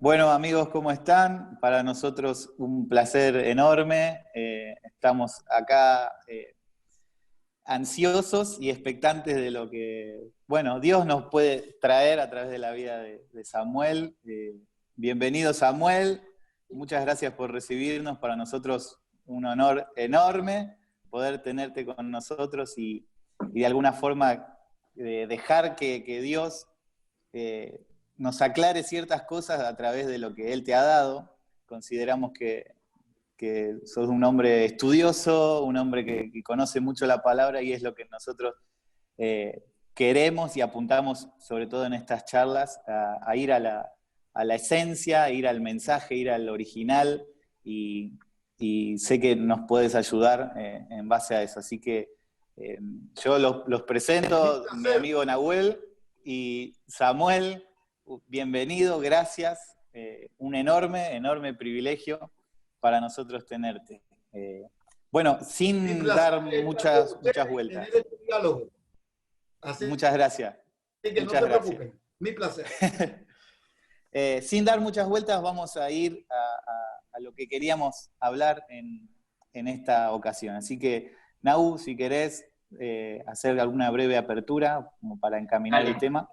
Bueno, amigos, ¿cómo están? Para nosotros un placer enorme. Estamos acá ansiosos y expectantes de lo que, bueno, Dios nos puede traer a través de la vida de Samuel. Bienvenido, Samuel. Muchas gracias por recibirnos. Para nosotros un honor enorme poder tenerte con nosotros y de alguna forma dejar que Dios nos aclare ciertas cosas a través de lo que Él te ha dado. Consideramos que sos un hombre estudioso, un hombre que conoce mucho la palabra y es lo que nosotros queremos y apuntamos, sobre todo en estas charlas, a ir a la esencia, a ir al mensaje, a ir al original y sé que nos puedes ayudar en base a eso. Así que yo los presento, mi amigo Nahuel y Samuel. Bienvenido, gracias. Un enorme, enorme privilegio para nosotros tenerte. Bueno, sin dar muchas vueltas. Tener este diálogo. Muchas gracias. Así que no se preocupen. Mi placer. Sin dar muchas vueltas, vamos a ir a lo que queríamos hablar en esta ocasión. Así que, Nau, si querés hacer alguna breve apertura como para encaminar el tema.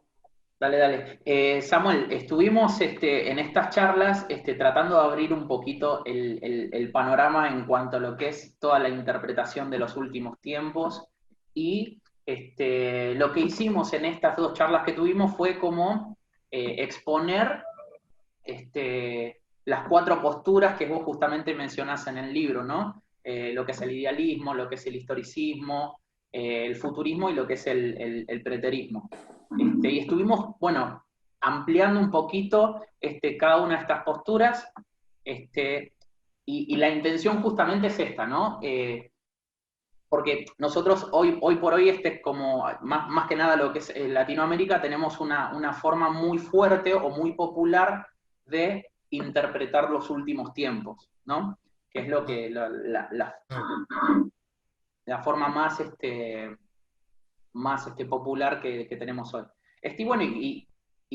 Dale. Samuel, estuvimos en estas charlas tratando de abrir un poquito el panorama en cuanto a lo que es toda la interpretación de los últimos tiempos y lo que hicimos en estas dos charlas que tuvimos fue como exponer las cuatro posturas que vos justamente mencionás en el libro, ¿no? Lo que es el idealismo, lo que es el historicismo, el futurismo y lo que es el preterismo. Y estuvimos, bueno, ampliando un poquito cada una de estas posturas, y la intención justamente es esta, ¿no? Porque nosotros hoy por hoy, como más que nada lo que es Latinoamérica, tenemos una forma muy fuerte o muy popular de interpretar los últimos tiempos, ¿no? Que es lo que la forma más popular que tenemos hoy. Bueno, y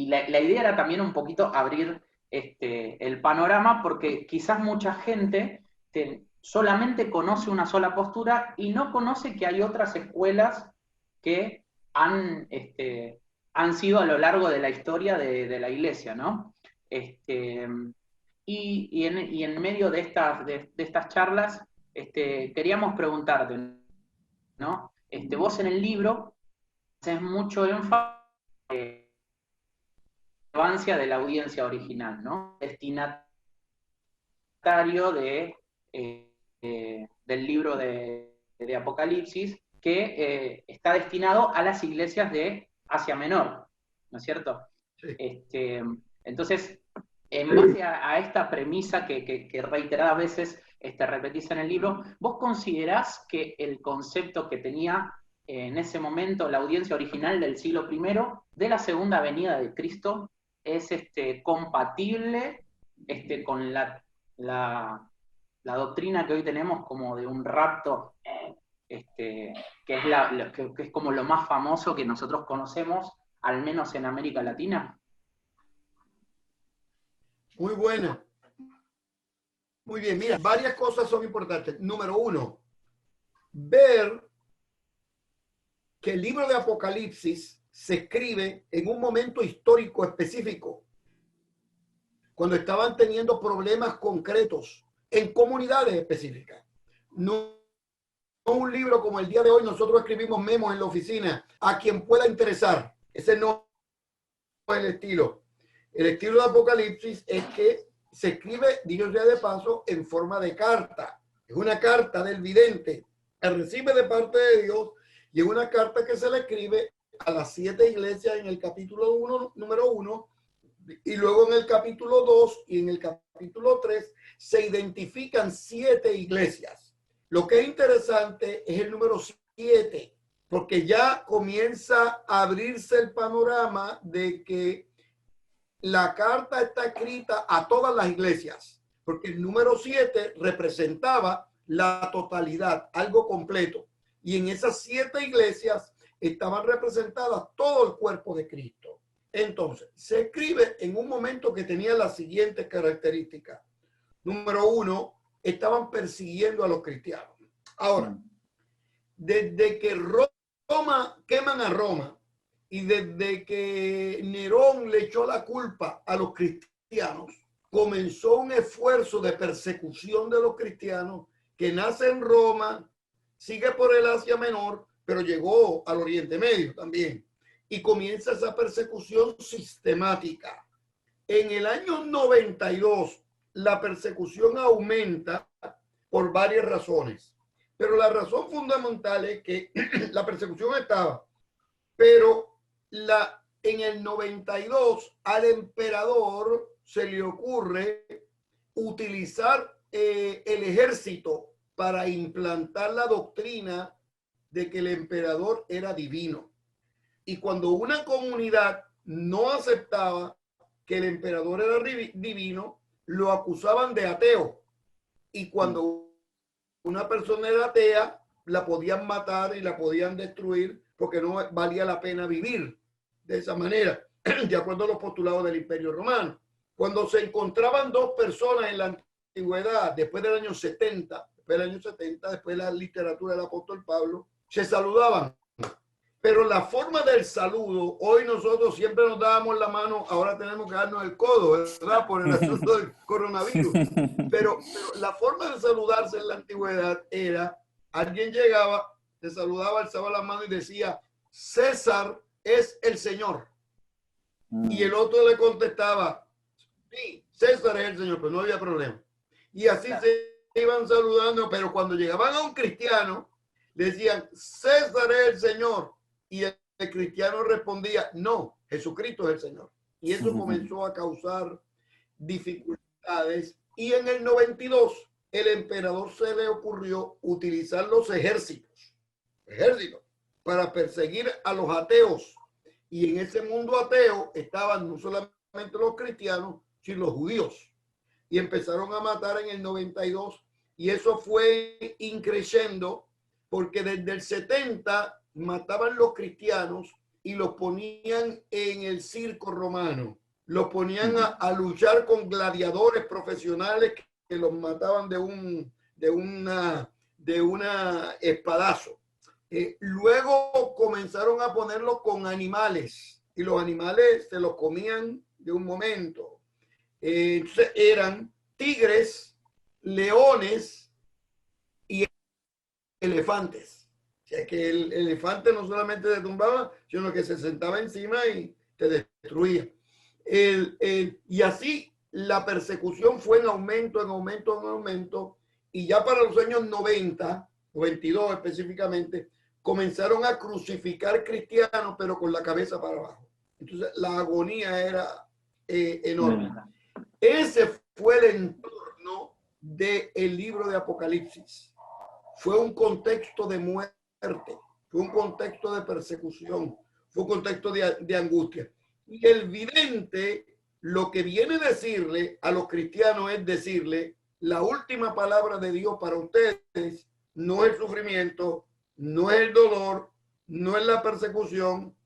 la idea era también un poquito abrir el panorama, porque quizás mucha gente solamente conoce una sola postura y no conoce que hay otras escuelas que han sido a lo largo de la historia de la Iglesia, ¿no? Y en medio de estas charlas queríamos preguntarte, ¿no? Vos en el libro haces mucho énfasis en la relevancia de la audiencia original, ¿no? Destinatario del libro de Apocalipsis, que está destinado a las iglesias de Asia Menor, ¿no es cierto? Sí. Entonces, en base a esta premisa que reiteradas veces repetís en el libro, ¿vos considerás que el concepto que tenía en ese momento la audiencia original del siglo I de la segunda venida de Cristo es compatible con la doctrina que hoy tenemos como de un rapto, que es como lo más famoso que nosotros conocemos, al menos en América Latina? Muy buena. Muy bien, mira, varias cosas son importantes. Número uno, ver que el libro de Apocalipsis se escribe en un momento histórico específico, cuando estaban teniendo problemas concretos en comunidades específicas. No un libro como el día de hoy, nosotros escribimos memos en la oficina a quien pueda interesar. Ese no es el estilo. El estilo de Apocalipsis es que se escribe, dicho sea de paso, en forma de carta. Es una carta del vidente que recibe de parte de Dios, y es una carta que se le escribe a las 7 iglesias en el capítulo 1, número 1, y luego en el capítulo 2 y en el capítulo 3 se identifican 7 iglesias. Lo que es interesante es el número 7, porque ya comienza a abrirse el panorama de que la carta está escrita a todas las iglesias, porque el número 7 representaba la totalidad, algo completo. Y en esas 7 iglesias estaban representadas todo el cuerpo de Cristo. Entonces, se escribe en un momento que tenía las siguientes características. Número uno, estaban persiguiendo a los cristianos. Ahora, desde que queman a Roma y desde que Nerón le echó la culpa a los cristianos, comenzó un esfuerzo de persecución de los cristianos que nace en Roma, sigue por el Asia Menor, pero llegó al Oriente Medio también. Y comienza esa persecución sistemática. En el año 92, la persecución aumenta por varias razones. Pero la razón fundamental es que la persecución estaba, pero en el 92 al emperador se le ocurre utilizar el ejército para implantar la doctrina de que el emperador era divino. Y cuando una comunidad no aceptaba que el emperador era divino, lo acusaban de ateo. Y cuando una persona era atea, la podían matar y la podían destruir porque no valía la pena vivir de esa manera, de acuerdo a los postulados del Imperio Romano. Cuando se encontraban dos personas en la antigüedad, después del año 70, después de la literatura del apóstol Pablo, se saludaban. Pero la forma del saludo, hoy nosotros siempre nos dábamos la mano, ahora tenemos que darnos el codo, ¿verdad? Por el asunto del coronavirus. Pero la forma de saludarse en la antigüedad era, alguien llegaba, te saludaba, alzaba la mano y decía, César es el Señor. Y el otro le contestaba, sí, César es el Señor, pero no había problema. Y así se iban saludando, pero cuando llegaban a un cristiano, le decían, César es el Señor. Y el cristiano respondía, no, Jesucristo es el Señor. Y eso comenzó a causar dificultades. Y en el 92, el emperador se le ocurrió utilizar los ejércitos para perseguir a los ateos. Y en ese mundo ateo estaban no solamente los cristianos, sino los judíos. Y empezaron a matar en el 92. Y eso fue increciendo porque desde el 70 mataban los cristianos y los ponían en el circo romano. Los ponían a luchar con gladiadores profesionales que los mataban de una espadazo. Luego comenzaron a ponerlos con animales y los animales se los comían de un momento. Entonces eran tigres, leones y elefantes. O sea, que el elefante no solamente te tumbaba, sino que se sentaba encima y te destruía. Y así la persecución fue en aumento, y ya para los años 90, 92 específicamente, comenzaron a crucificar cristianos, pero con la cabeza para abajo. Entonces la agonía era enorme. Ese fue el entorno del libro de Apocalipsis. Fue un contexto de muerte, fue un contexto de persecución, fue un contexto de angustia. Y el vidente lo que viene a decirle a los cristianos es decirle, la última palabra de Dios para ustedes no es el sufrimiento, no es el dolor, no es la persecución,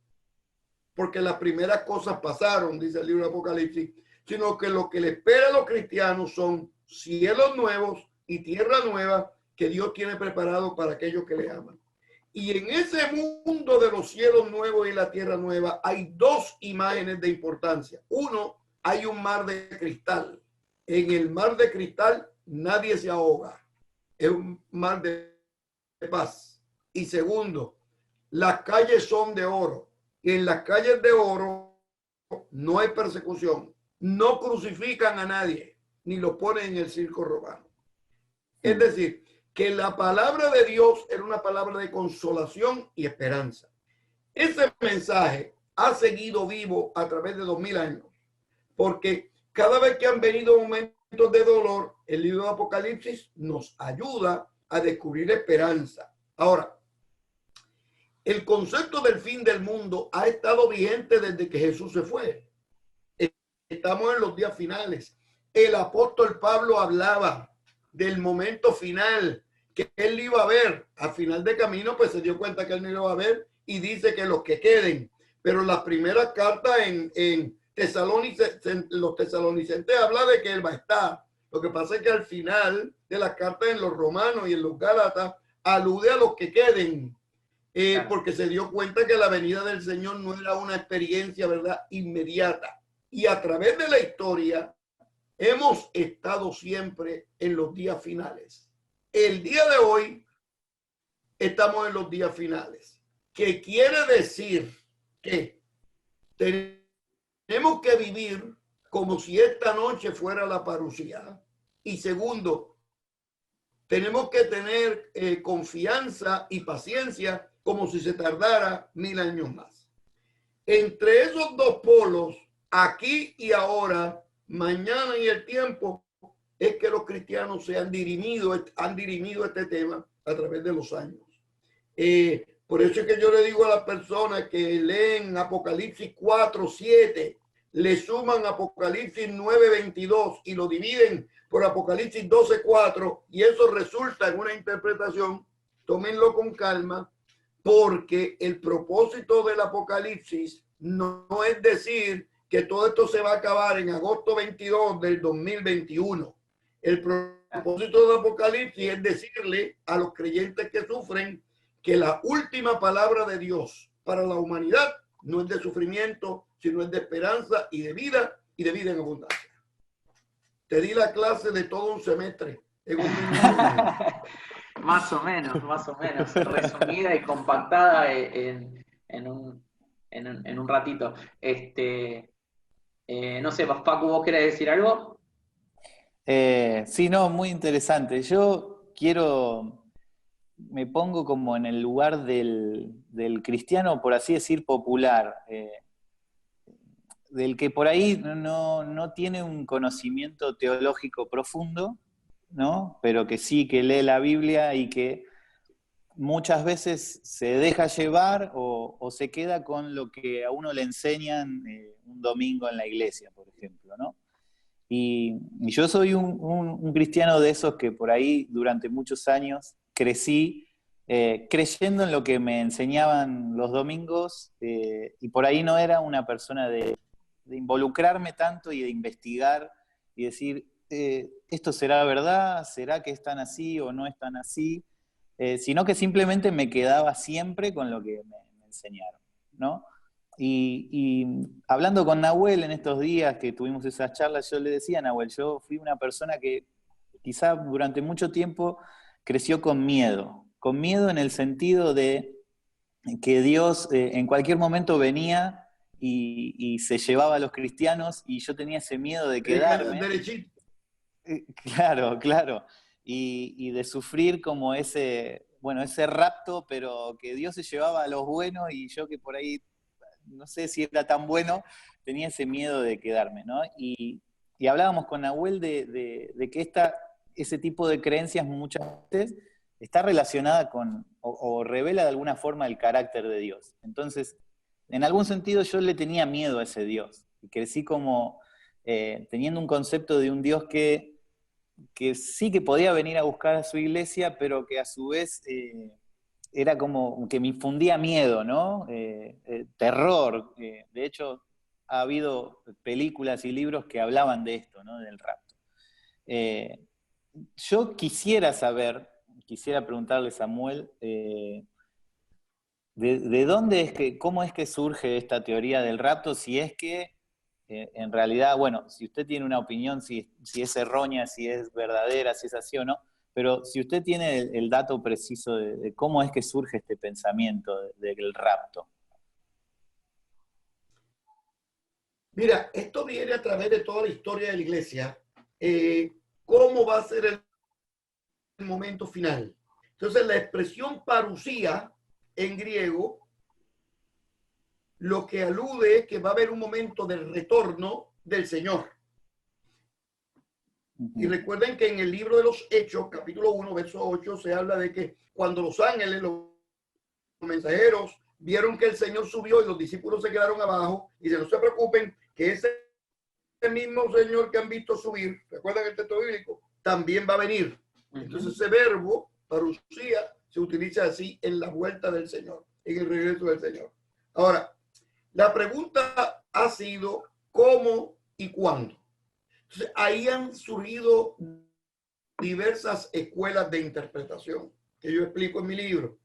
porque las primeras cosas pasaron, dice el libro de Apocalipsis, sino que lo que le espera a los cristianos son cielos nuevos y tierra nueva que Dios tiene preparado para aquellos que le aman. Y en ese mundo de los cielos nuevos y la tierra nueva hay dos imágenes de importancia. Uno, hay un mar de cristal. En el mar de cristal nadie se ahoga. Es un mar de paz. Y segundo, las calles son de oro. Y en las calles de oro no hay persecución. No crucifican a nadie, ni lo ponen en el circo romano. Es decir, que la palabra de Dios era una palabra de consolación y esperanza. Ese mensaje ha seguido vivo a través de 2000 años, porque cada vez que han venido momentos de dolor, el libro de Apocalipsis nos ayuda a descubrir esperanza. Ahora, el concepto del fin del mundo ha estado vigente desde que Jesús se fue. Estamos en los días finales. El apóstol Pablo hablaba del momento final, que él iba a ver. Al final de camino, pues se dio cuenta que él no iba a ver y dice que los que queden. pero la primera carta en los tesalonicenses habla de que él va a estar. Lo que pasa es que al final de la carta en los romanos y en los gálatas alude a los que queden, claro, porque se dio cuenta que la venida del Señor no era una experiencia, ¿verdad?, inmediata. Y a través de la historia hemos estado siempre en los días finales. El día de hoy estamos en los días finales, que quiere decir que tenemos que vivir como si esta noche fuera la parucía. Y segundo, tenemos que tener confianza y paciencia como si se tardara 1000 años más. Entre esos dos polos, aquí y ahora, mañana y el tiempo, es que los cristianos se han dirimido este tema a través de los años. Por eso es que yo le digo a las personas que leen Apocalipsis 4:7, le suman Apocalipsis 9:22 y lo dividen por Apocalipsis 12:4 y eso resulta en una interpretación. Tómenlo con calma, porque el propósito del Apocalipsis no es decir que todo esto se va a acabar en agosto 22 del 2021. El propósito del Apocalipsis es decirle a los creyentes que sufren que la última palabra de Dios para la humanidad no es de sufrimiento, sino es de esperanza y de vida en abundancia. Te di la clase de todo un semestre en un minuto. Más o menos, resumida y compactada en un ratito. No sé, Paco, ¿vos querés decir algo? Sí, no, muy interesante. Yo me pongo como en el lugar del cristiano, por así decir, popular, del que por ahí no tiene un conocimiento teológico profundo, ¿no? Pero que sí, que lee la Biblia y que muchas veces se deja llevar o se queda con lo que a uno le enseñan un domingo en la iglesia, por ejemplo, ¿no? Y yo soy un cristiano de esos que por ahí durante muchos años crecí creyendo en lo que me enseñaban los domingos y por ahí no era una persona de involucrarme tanto y de investigar y decir, ¿esto será verdad? ¿Será que están así o no están así? Sino que simplemente me quedaba siempre con lo que me enseñaron, ¿no? Y hablando con Nahuel en estos días que tuvimos esas charlas, yo le decía a Nahuel, yo fui una persona que quizá durante mucho tiempo creció con miedo en el sentido de que Dios en cualquier momento venía y se llevaba a los cristianos y yo tenía ese miedo de quedarme. Claro. Y de sufrir como ese rapto, pero que Dios se llevaba a los buenos y yo que por ahí no sé si era tan bueno, tenía ese miedo de quedarme, ¿no? Y hablábamos con Nahuel de que ese tipo de creencias muchas veces está relacionada con, o revela de alguna forma el carácter de Dios. Entonces, en algún sentido yo le tenía miedo a ese Dios. Y crecí como teniendo un concepto de un Dios que sí que podía venir a buscar a su iglesia, pero que a su vez era como que me infundía miedo, ¿no? Terror. De hecho, ha habido películas y libros que hablaban de esto, ¿no? Del rapto. Yo quisiera preguntarle, Samuel, ¿de dónde cómo es que surge esta teoría del rapto? Si es que en realidad, bueno, si usted tiene una opinión, si es errónea, si es verdadera, si es así o no, pero si usted tiene el dato preciso de cómo es que surge este pensamiento del rapto. Mira, esto viene a través de toda la historia de la iglesia. ¿Cómo va a ser el momento final? Entonces, la expresión parusía en griego lo que alude es que va a haber un momento del retorno del Señor. Y recuerden que en el libro de los Hechos, capítulo 1, verso 8, se habla de que cuando los ángeles, los mensajeros, vieron que el Señor subió y los discípulos se quedaron abajo, y no se preocupen, que ese mismo Señor que han visto subir, ¿recuerdan el texto bíblico? También va a venir. Entonces ese verbo, parusía, se utiliza así en la vuelta del Señor, en el regreso del Señor. Ahora, La pregunta ha sido ¿cómo y cuándo? Entonces, ahí han surgido diversas escuelas de interpretación que yo explico en mi libro.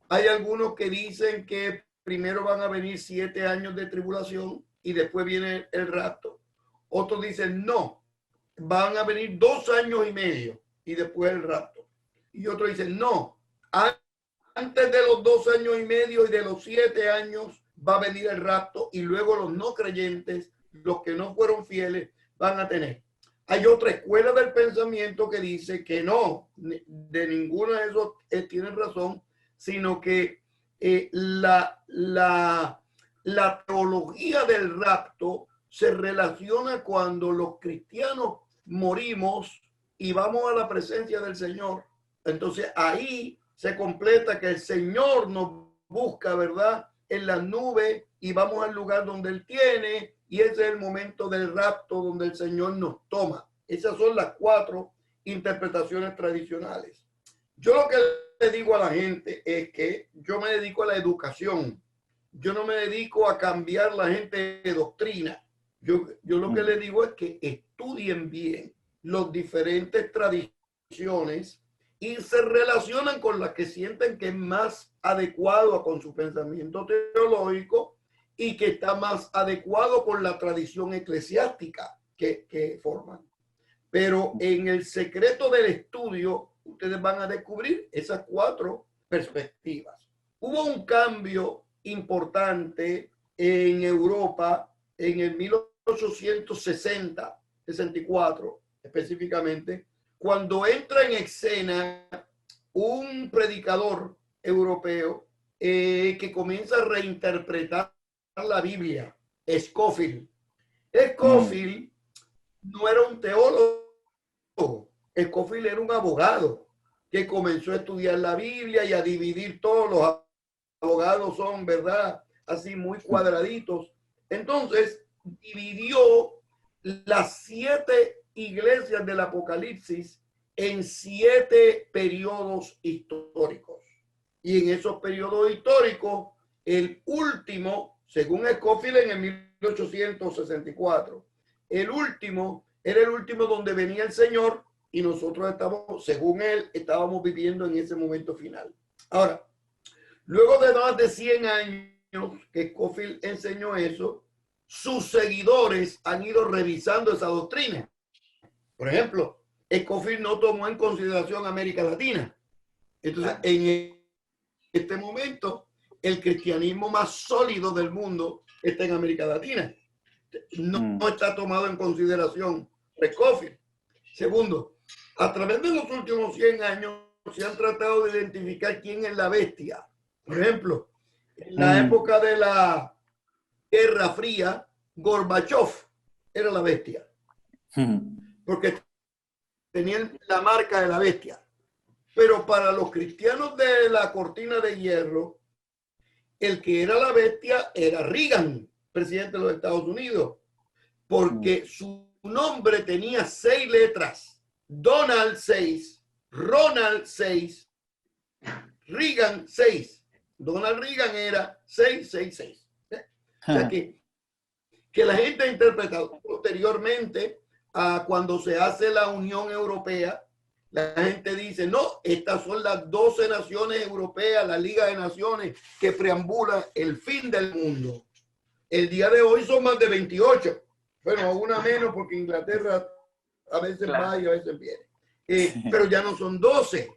Hay algunos que dicen que primero van a venir 7 años de tribulación y después viene el rapto. Otros dicen no, van a venir 2 años y medio y después el rapto. Y otros dicen no, antes de los 2 años y medio y de los 7 años va a venir el rapto y luego los no creyentes, los que no fueron fieles, van a tener. Hay otra escuela del pensamiento que dice que no, de ninguno de esos tienen razón, sino que la teología del rapto se relaciona cuando los cristianos morimos y vamos a la presencia del Señor. Entonces ahí se completa que el Señor nos busca, ¿verdad?, en las nubes y vamos al lugar donde Él tiene, y ese es el momento del rapto donde el Señor nos toma. Esas son las 4 interpretaciones tradicionales. Yo lo que le digo a la gente es que yo me dedico a la educación. Yo no me dedico a cambiar la gente de doctrina. Yo lo que le digo es que estudien bien las diferentes tradiciones y se relacionan con las que sienten que es más adecuado con su pensamiento teológico y que está más adecuado con la tradición eclesiástica que forman. Pero en el secreto del estudio, ustedes van a descubrir esas 4 perspectivas. Hubo un cambio importante en Europa en el 1860, 64 específicamente, cuando entra en escena un predicador europeo que comienza a reinterpretar la Biblia, Scofield. Scofield no era un teólogo, Scofield era un abogado que comenzó a estudiar la Biblia y a dividir. Todos los abogados son, ¿verdad?, así muy cuadraditos. Entonces dividió las 7 iglesias del Apocalipsis en 7 periodos históricos. Y en esos periodos históricos, el último, según Scofield en el 1864, el último era el último donde venía el Señor y nosotros estamos, según él, estábamos viviendo en ese momento final. Ahora, luego de más de 100 años que Scofield enseñó eso, sus seguidores han ido revisando esa doctrina. Por ejemplo, Scofield no tomó en consideración América Latina. Entonces, en este momento, el cristianismo más sólido del mundo está en América Latina. No está tomado en consideración Scofield. Segundo, a través de los últimos 100 años se han tratado de identificar quién es la bestia. Por ejemplo, en la época de la Guerra Fría, Gorbachev era la bestia. Porque tenía la marca de la bestia. Pero para los cristianos de la cortina de hierro, el que era la bestia era Reagan, presidente de los Estados Unidos, porque su nombre tenía 6 letras: Donald 6, Ronald 6, Reagan 6. Donald Reagan era 666. O sea que la gente ha interpretado posteriormente a cuando se hace la Unión Europea. La gente dice, no, estas son las 12 naciones europeas, la Liga de Naciones que preambula el fin del mundo. El día de hoy son más de 28. Bueno, una menos porque Inglaterra a veces va y a veces viene. Pero ya no son 12.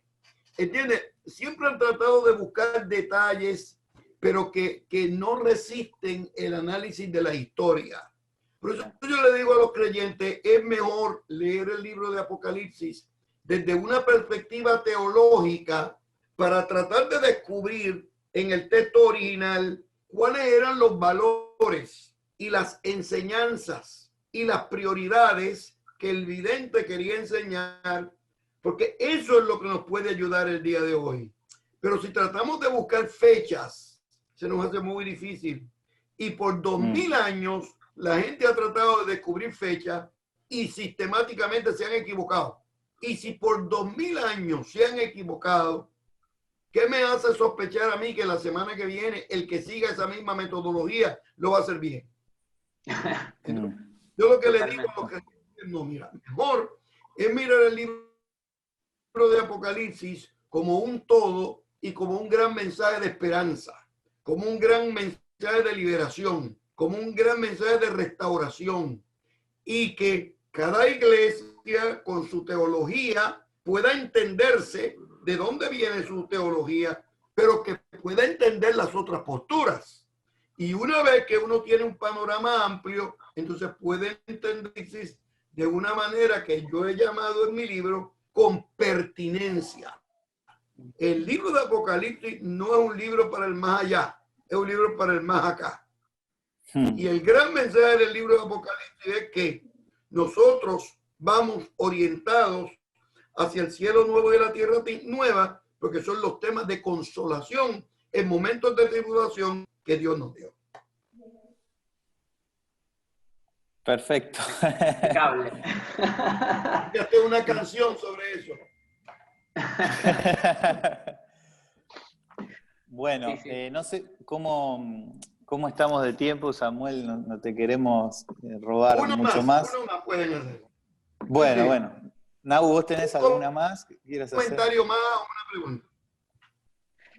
¿Entiendes? Siempre han tratado de buscar detalles, pero que no resisten el análisis de la historia. Por eso yo le digo a los creyentes, es mejor leer el libro de Apocalipsis desde una perspectiva teológica para tratar de descubrir en el texto original cuáles eran los valores y las enseñanzas y las prioridades que el vidente quería enseñar, porque eso es lo que nos puede ayudar el día de hoy. Pero si tratamos de buscar fechas, se nos hace muy difícil. Y por 2000 años la gente ha tratado de descubrir fechas y sistemáticamente se han equivocado. Y si por 2000 años se han equivocado, ¿Qué me hace sospechar a mí que la semana que viene el que siga esa misma metodología lo va a hacer bien? Entonces, yo lo que le digo a los que no, mira, mejor es mirar el libro de Apocalipsis como un todo y como un gran mensaje de esperanza, como un gran mensaje de liberación, como un gran mensaje de restauración, y que cada iglesia con su teología pueda entenderse de dónde viene su teología, pero que pueda entender las otras posturas. Y una vez que uno tiene un panorama amplio, entonces puede entenderse de una manera que yo he llamado en mi libro con pertinencia. El libro de Apocalipsis no es un libro para el más allá, es un libro para el más acá. Y el gran mensaje del libro de Apocalipsis es que nosotros vamos orientados hacia el cielo nuevo y la tierra nueva, porque son los temas de consolación en momentos de tribulación que Dios nos dio. Perfecto. Impecable. Ya tengo una canción sobre eso. Bueno, Sí, sí. no sé cómo estamos de tiempo, Samuel, no te queremos robar mucho más. Uno más pueden hacer. Bueno, Sí. bueno. Nau, ¿vos tenés alguna más que quieras ¿Un hacer? comentario más o una pregunta?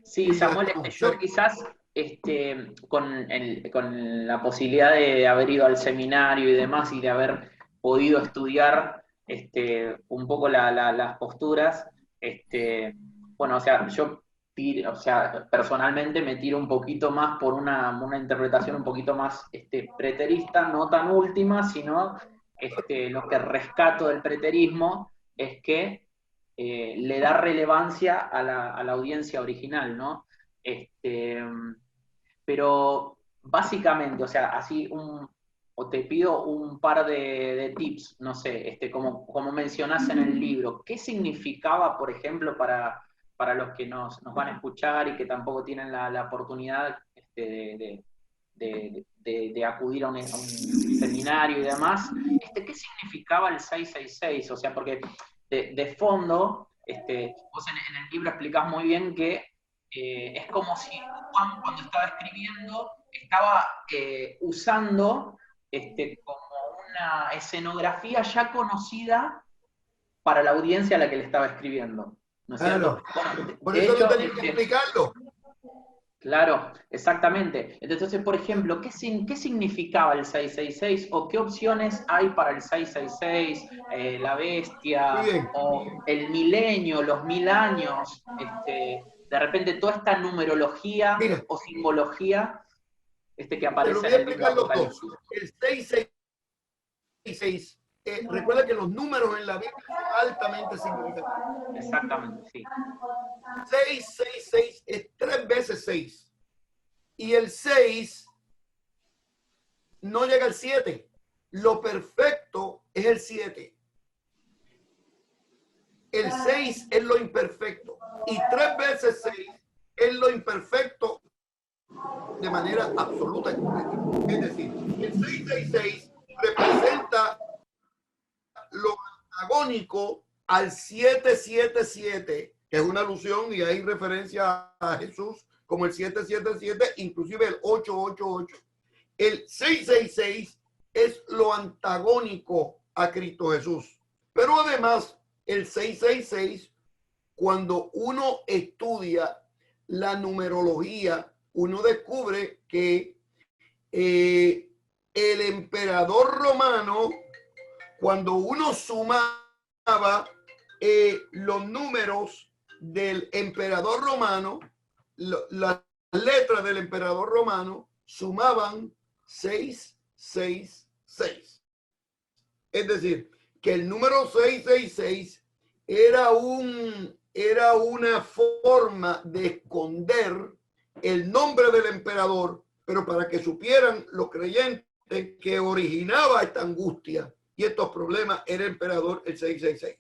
Sí, Samuel, yo quizás con la posibilidad de haber ido al seminario y demás y de haber podido estudiar un poco las posturas, bueno, o sea, yo personalmente me tiro un poquito más por una interpretación un poquito más preterista, no tan última, sino lo que rescato del preterismo es que le da relevancia a la audiencia original, ¿no? Pero básicamente, o sea, o te pido un par de tips, no sé, como mencionás en el libro, ¿qué significaba, por ejemplo, para los que nos van a escuchar y que tampoco tienen la oportunidad de acudir a un seminario y demás, ¿qué significaba el 666? O sea, porque de fondo, vos en el libro explicás muy bien que es como si Juan, cuando estaba escribiendo, estaba usando como una escenografía ya conocida para la audiencia a la que le estaba escribiendo, ¿no es cierto? Bueno, Por de eso hecho, no tenía que explicarlo. claro, exactamente. Entonces, por ejemplo, ¿qué significaba el 666 o qué opciones hay para el 666, la bestia o el milenio, los 1000 años? De repente toda esta numerología o simbología que aparece en el libro de Apocalipsis. El 666, recuerda que los números en la Biblia son altamente significativos. Exactamente, sí. 666 es 3 veces 6. Y el 6 no llega al 7. Lo perfecto es el 7. El 6 es lo imperfecto. Y 3 veces 6 es lo imperfecto de manera absoluta y completa. Es decir, el 666 representa lo antagónico al 777, que es una alusión y hay referencia a Jesús como el 777, inclusive el 888. El 666 es lo antagónico a Cristo Jesús. Pero además, el 666, cuando uno estudia la numerología, uno descubre que el emperador romano, cuando uno sumaba los números del emperador romano, las letras del emperador romano sumaban 666. Es decir, que el número 666 era una forma de esconder el nombre del emperador, pero para que supieran los creyentes que originaba esta angustia y estos problemas era el emperador, el 666.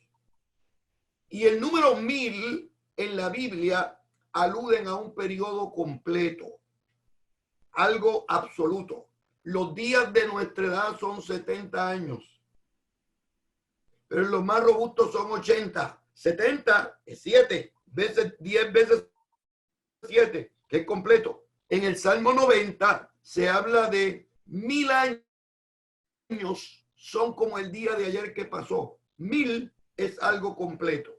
Y el número 1000 en la Biblia aluden a un periodo completo, algo absoluto. Los días de nuestra edad son 70 años, pero los más robustos son 80. 70 es 7 veces 10 veces 7, que es completo. En el Salmo 90 se habla de 1000 años son como el día de ayer que pasó. 1000 es algo completo.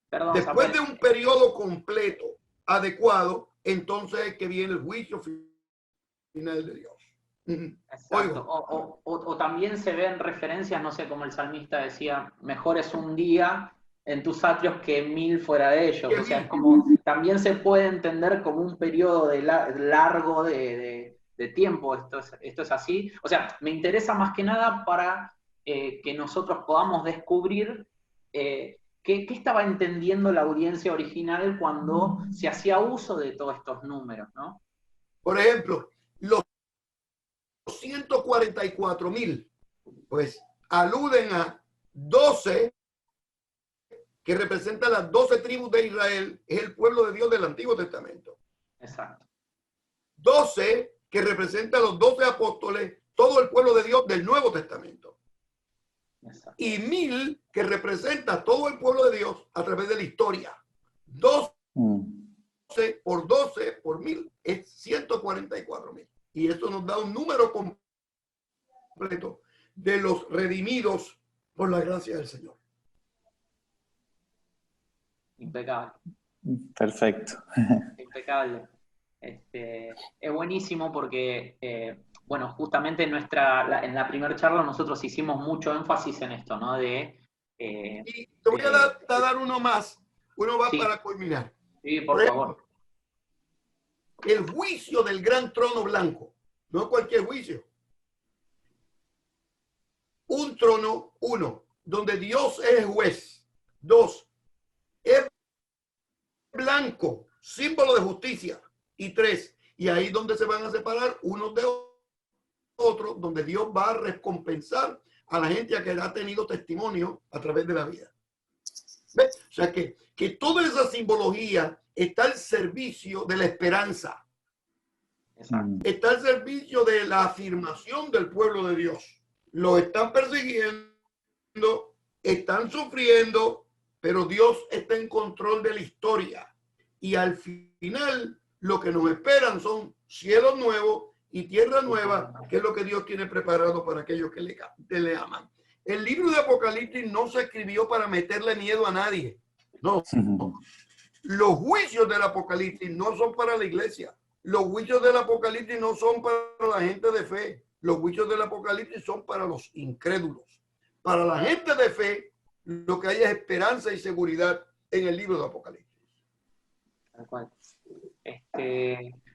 Perdón, Después Samuel. de un periodo completo, adecuado, entonces es que viene el juicio final de Dios. Exacto. O también se ven referencias, no sé, como el salmista decía, mejor es un día en tus atrios que 1000 fuera de ellos. O sea, es como, también se puede entender como un periodo largo de tiempo. Esto es así. O sea, me interesa más que nada para que nosotros podamos descubrir qué estaba entendiendo la audiencia original cuando se hacía uso de todos estos números, ¿no? Por ejemplo, los 144,000, pues aluden a 12, que representan las 12 tribus de Israel, es el pueblo de Dios del Antiguo Testamento. Exacto. 12, que representa a los 12 apóstoles, todo el pueblo de Dios del Nuevo Testamento. Exacto. Y 1000, que representa a todo el pueblo de Dios a través de la historia. 12 por 12 por 1000 es 144,000. Y esto nos da un número completo de los redimidos por la gracia del Señor. Impecable. Perfecto. Impecable. Es buenísimo porque, bueno, justamente en la primera charla nosotros hicimos mucho énfasis en esto, ¿no? Y te voy a dar uno más. Uno va para culminar. Sí, por favor. El juicio del gran trono blanco. No cualquier juicio. Un trono, 1, donde Dios es juez. 2, es blanco, símbolo de justicia. Y 3, y ahí donde se van a separar unos de otros, donde Dios va a recompensar a la gente que ha tenido testimonio a través de la vida. ¿Ves? O sea que toda esa simbología está al servicio de la esperanza. Exacto. Está al servicio de la afirmación del pueblo de Dios. Lo están persiguiendo, están sufriendo, pero Dios está en control de la historia. Y al final, lo que nos esperan son cielos nuevos y tierra nueva, que es lo que Dios tiene preparado para aquellos que le aman. El libro de Apocalipsis no se escribió para meterle miedo a nadie. No. Los juicios del Apocalipsis no son para la iglesia. Los juicios del Apocalipsis no son para la gente de fe. Los juicios del Apocalipsis son para los incrédulos. Para la gente de fe, lo que hay es esperanza y seguridad en el libro de Apocalipsis. Tal cual.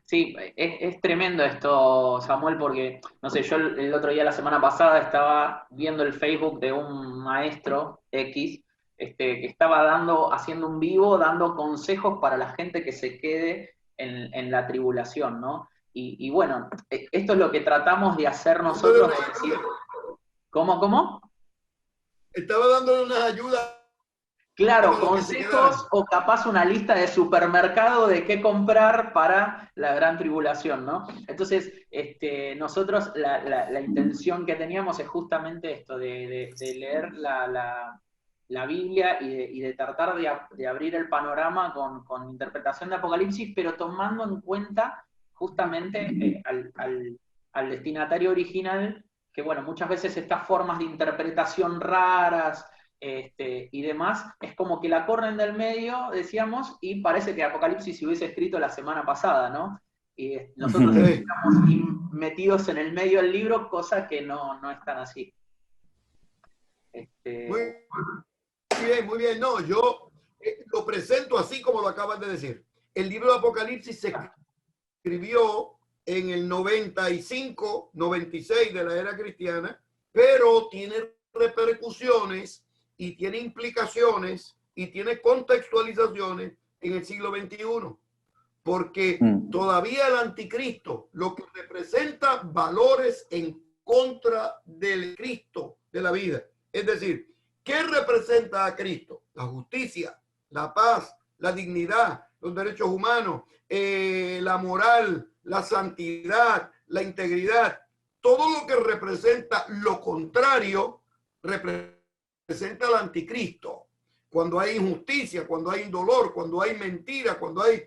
Sí, es tremendo esto, Samuel, porque, no sé, yo el otro día, la semana pasada, estaba viendo el Facebook de un maestro X, que estaba haciendo un vivo, dando consejos para la gente que se quede en la tribulación, ¿no? Y bueno, esto es lo que tratamos de hacer nosotros, de decir, ¿cómo? Estaba dándole unas ayudas. Claro, consejos o capaz una lista de supermercado de qué comprar para la gran tribulación, ¿no? Entonces, nosotros la intención que teníamos es justamente esto, de leer la Biblia y de tratar de abrir el panorama con interpretación de Apocalipsis, pero tomando en cuenta justamente al destinatario original, que bueno, muchas veces estas formas de interpretación raras, y demás, es como que la corren del medio, decíamos, y parece que Apocalipsis se hubiese escrito la semana pasada, ¿no? Y nosotros estamos metidos en el medio del libro, cosa que no es tan así. Muy bien. No, yo lo presento así como lo acabas de decir. El libro de Apocalipsis se escribió en el 95, 96 de la era cristiana, pero tiene repercusiones y tiene implicaciones y tiene contextualizaciones en el siglo XXI, porque todavía el anticristo lo que representa valores en contra del Cristo de la vida. Es decir, ¿qué representa a Cristo? La justicia, la paz, la dignidad, los derechos humanos, la moral, la santidad, la integridad. Todo lo que representa lo contrario representa al anticristo. cuando hay injusticia, cuando hay dolor, cuando hay mentira, cuando hay,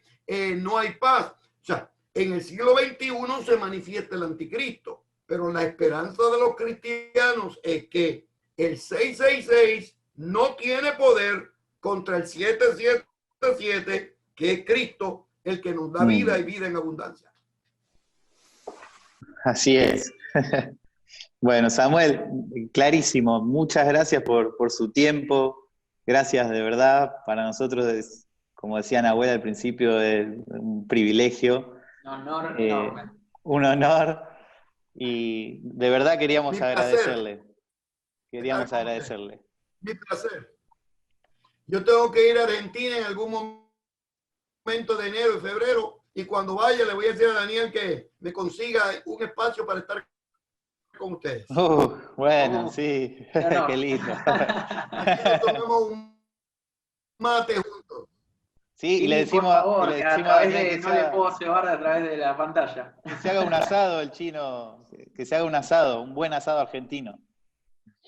no hay paz. O sea, en el siglo XXI se manifiesta el anticristo, pero la esperanza de los cristianos es que el 666 no tiene poder contra el 777, que es Cristo, el que nos da vida y vida en abundancia. Así es. Bueno, Samuel, clarísimo. Muchas gracias por su tiempo. Gracias de verdad. Para nosotros es, como decía Nahuel al principio, es un privilegio. Un honor enorme. Un honor. Y de verdad queríamos Mi placer. agradecerle. Queríamos agradecerle. Mi placer. Yo tengo que ir a Argentina en algún momento de enero y febrero, y cuando vaya le voy a decir a Daniel que me consiga un espacio para estar con ustedes. Bueno, sí, qué lindo. Aquí nos tomamos un mate juntos. Sí, y le decimos, por favor, y le a decimos través Daniel de, que no le puedo cebar a través de la pantalla. se haga un asado el chino, que se haga un asado, un buen asado argentino.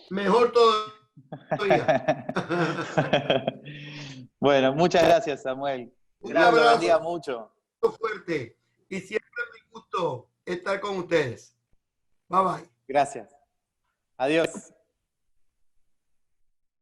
Mejor todavía. Bueno, muchas gracias, Samuel. Un Dios lo abrazo bendiga mucho. fuerte y siempre me gustó estar con ustedes. Bye bye. Gracias. Adiós.